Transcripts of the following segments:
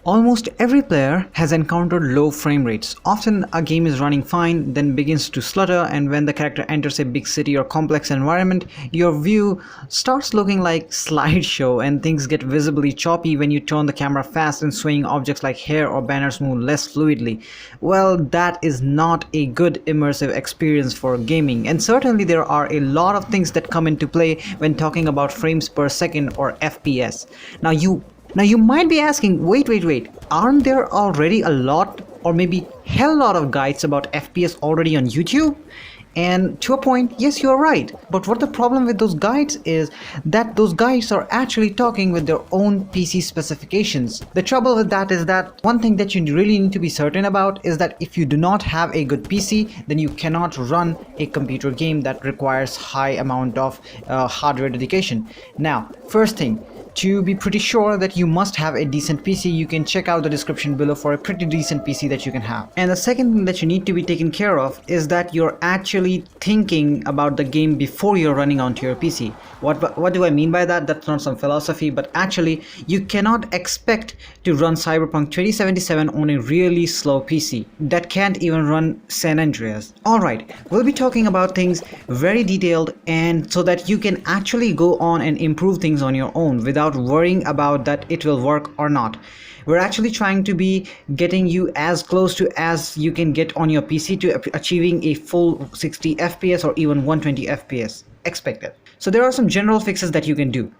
Almost every player has encountered low frame rates. Often a game is running fine, then begins to stutter, and when the character enters a big city or complex environment, your view starts looking like slideshow and things get visibly choppy when you turn the camera fast and swaying objects like hair or banners move less fluidly. Well, that is not a good immersive experience for gaming, and certainly there are a lot of things that come into play when talking about frames per second or FPS. Now you might be asking, wait, aren't there already a lot or maybe hell lot of guides about FPS already on YouTube? And to a point, yes, you're right. But what the problem with those guides is that those guides are actually talking with their own PC specifications. The trouble with that is that one thing that you really need to be certain about is that if you do not have a good PC, then you cannot run a computer game that requires high amount of hardware dedication. Now, first thing, to be pretty sure that you must have a decent PC, you can check out the description below for a pretty decent PC that you can have. And the second thing that you need to be taken care of is that you're actually thinking about the game before you're running onto your PC. What do I mean by that? That's not some philosophy, but actually you cannot expect to run Cyberpunk 2077 on a really slow PC that can't even run San Andreas. Alright, we'll be talking about things very detailed and so that you can actually go on and improve things on your own without worrying about that it will work or not. We're actually trying to be getting you as close to as you can get on your PC to achieving a full 60 FPS or even 120 FPS expected. So there are some general fixes that you can do.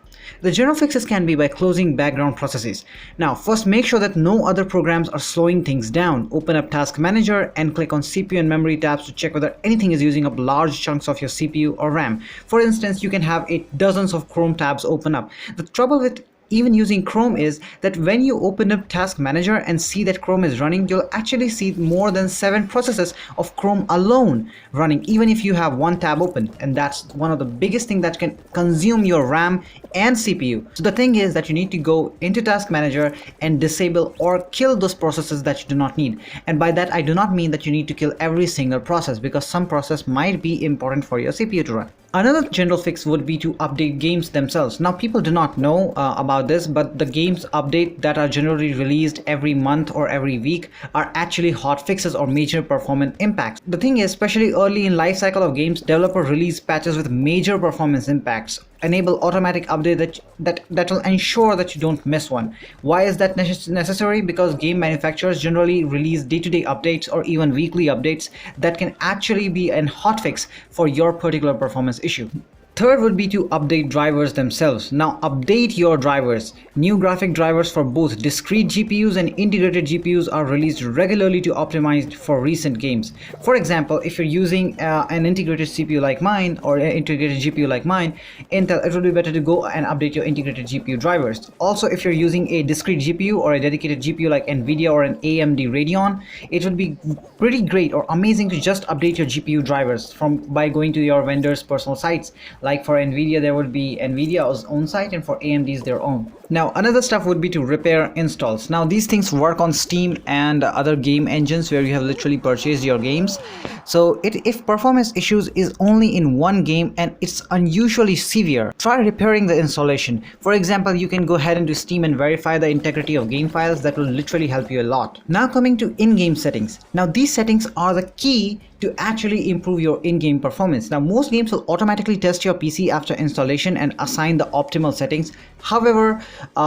The general fixes can be by closing background processes. Now, first make sure that no other programs are slowing things down. Open up Task Manager and click on CPU and memory tabs to check whether anything is using up large chunks of your CPU or RAM. For instance, you can have dozens of Chrome tabs open up. The trouble with even using Chrome is that when you open up Task Manager and see that Chrome is running, you'll actually see more than 7 processes of Chrome alone running, even if you have one tab open, and that's one of the biggest things that can consume your RAM and CPU. So the thing is that you need to go into Task Manager and disable or kill those processes that you do not need. And by that I do not mean that you need to kill every single process, because some process might be important for your CPU to run. Another general fix would be to update games themselves. Now, people do not know about this, but the games update that are generally released every month or every week are actually hot fixes or major performance impacts. The thing is, especially early in life cycle of games, developer release patches with major performance impacts. Enable automatic update that will ensure that you don't miss one. Why is that necessary? Because game manufacturers generally release day-to-day updates or even weekly updates that can actually be a hotfix for your particular performance issue. Third would be to update drivers themselves. Now update your drivers. New graphic drivers for both discrete GPUs and integrated GPUs are released regularly to optimize for recent games. For example, if you're using an integrated CPU like mine or an integrated GPU like mine, Intel, it would be better to go and update your integrated GPU drivers. Also, if you're using a discrete GPU or a dedicated GPU like NVIDIA or an AMD Radeon, it would be pretty great or amazing to just update your GPU drivers by going to your vendor's personal sites. Like for NVIDIA, there would be NVIDIA's own site, and for AMD's their own. Now, another stuff would be to repair installs. Now, these things work on Steam and other game engines where you have literally purchased your games. So if performance issues is only in one game and it's unusually severe, try repairing the installation. For example, you can go ahead into Steam and verify the integrity of game files. That will literally help you a lot. Now coming to in-game settings. Now these settings are the key to actually improve your in-game performance. Now most games will automatically test your PC after installation and assign the optimal settings. However,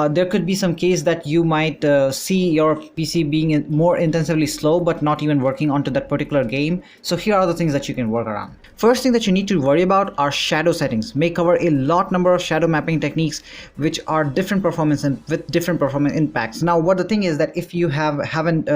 there could be some case that you might see your PC being more intensively slow but not even working onto that particular game. So here are the things that you can work around. First thing that you need to worry about are shadow settings. May cover a number of shadow mapping techniques which are different performance and with different performance impacts. Now what the thing is that if you haven't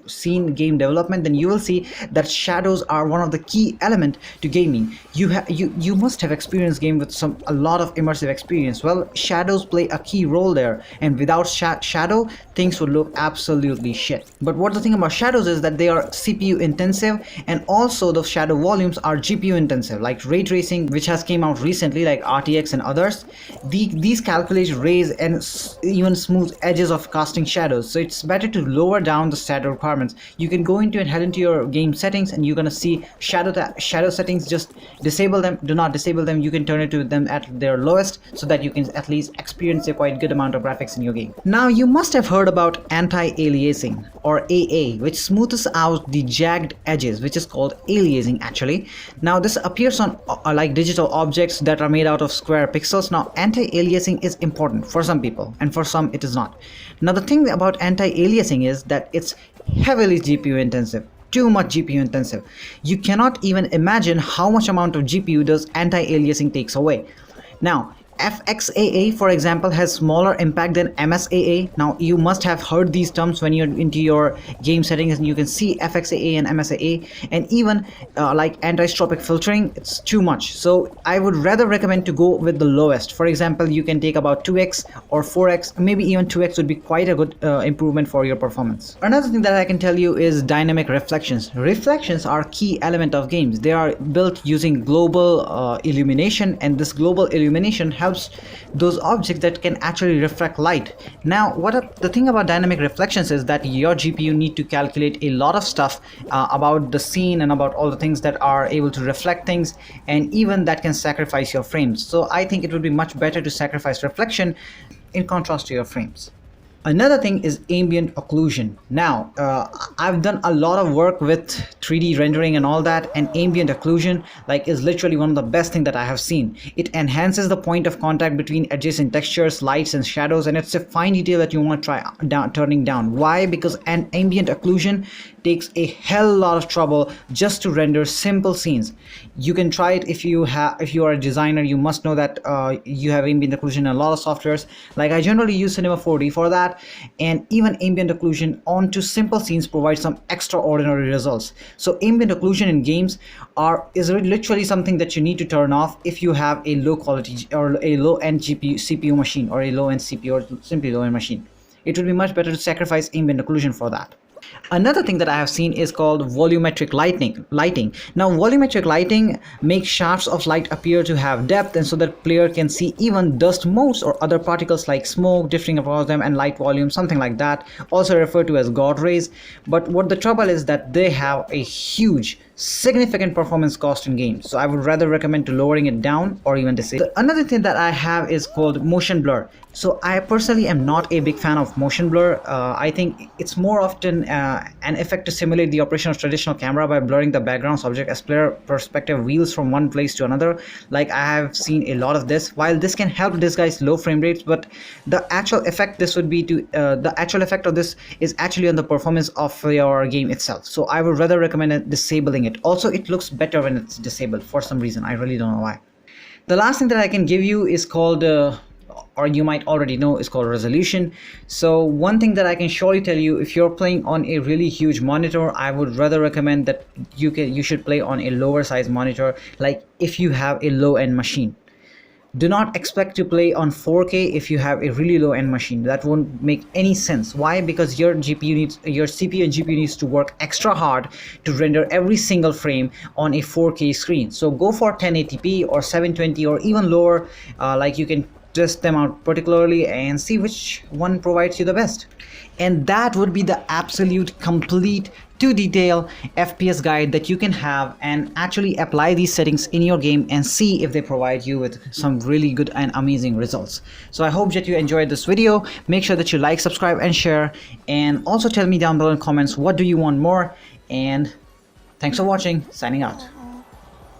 seen game development, then you will see that shadows are one of the key element to gaming. You must have experienced game with a lot of immersive experience. Well, shadows play a key role there, and without shadow things would look absolutely shit. But what the thing about shadows is that they are CPU intensive, and also the shadow volumes are GPU intensive, like ray tracing, which has came out recently, like RTX and others. These calculate rays and even smooth edges of casting shadows, so it's better to lower down the shadow requirements. You can go into and head into your game settings, and you're gonna see shadow settings. Just disable them. Do not disable them. them, you can turn it to them at their lowest so that you can at least experience a quite good amount of graphics in your game. Now you must have heard about anti-aliasing or AA, which smooths out the jagged edges, which is called aliasing actually. Now this appears on like digital objects that are made out of square pixels. Now anti-aliasing is important for some people and for some it is not. Now the thing about anti-aliasing is that it's heavily GPU intensive. Too much GPU intensive. You cannot even imagine how much amount of GPU does anti-aliasing takes away. Now FXAA, for example, has smaller impact than MSAA. Now you must have heard these terms when you're into your game settings, and you can see FXAA and MSAA, and even like anisotropic filtering, it's too much. So I would rather recommend to go with the lowest. For example, you can take about 2x or 4x, maybe even 2x would be quite a good improvement for your performance. Another thing that I can tell you is dynamic reflections. Reflections are a key element of games. They are built using global illumination, and this global illumination helps those objects that can actually reflect light. Now the thing about dynamic reflections is that your GPU need to calculate a lot of stuff about the scene and about all the things that are able to reflect things, and even that can sacrifice your frames. So I think it would be much better to sacrifice reflection in contrast to your frames. Another thing is ambient occlusion. Now I've done a lot of work with 3D rendering and all that, and ambient occlusion is literally one of the best things that I have seen. It enhances the point of contact between adjacent textures, lights and shadows, and it's a fine detail that you want to try turning down. Why? Because an ambient occlusion takes a hell lot of trouble just to render simple scenes. You can try it if you are a designer. You must know that you have ambient occlusion in a lot of softwares. Like I generally use Cinema 4D for that, and even ambient occlusion onto simple scenes provides some extraordinary results. So ambient occlusion in games is literally something that you need to turn off if you have a low quality or a low end CPU machine, or a low end CPU, or simply low end machine. It would be much better to sacrifice ambient occlusion for that. Another thing that I have seen is called volumetric lighting. Now volumetric lighting makes shafts of light appear to have depth, and so that player can see even dust motes or other particles like smoke drifting across them, and light volume, something like that, also referred to as God rays. But what the trouble is that they have a huge significant performance cost in games, so I would rather recommend to lowering it down or even disable. Another thing that I have is called motion blur. So I personally am not a big fan of motion blur. I think it's more often an effect to simulate the operation of traditional camera by blurring the background subject as player perspective wheels from one place to another. Like I have seen a lot of this. While this can help disguise low frame rates, but the actual effect of this is actually on the performance of your game itself. So I would rather recommend disabling it. Also, it looks better when it's disabled for some reason. I really don't know why. The last thing that I can give you is called or you might already know, is called resolution. So one thing that I can surely tell you, if you're playing on a really huge monitor, I would rather recommend that you should play on a lower size monitor, like if you have a low end machine. Do not expect to play on 4K if you have a really low end machine. That won't make any sense. Why? Because your CPU and GPU needs to work extra hard to render every single frame on a 4K screen. So go for 1080p or 720 or even lower. You can test them out particularly and see which one provides you the best. And that would be the absolute complete to detail FPS guide that you can have and actually apply these settings in your game and see if they provide you with some really good and amazing results. So I hope that you enjoyed this video. Make sure that you like, subscribe and share, and also tell me down below in comments what do you want more. And thanks for watching. Signing out.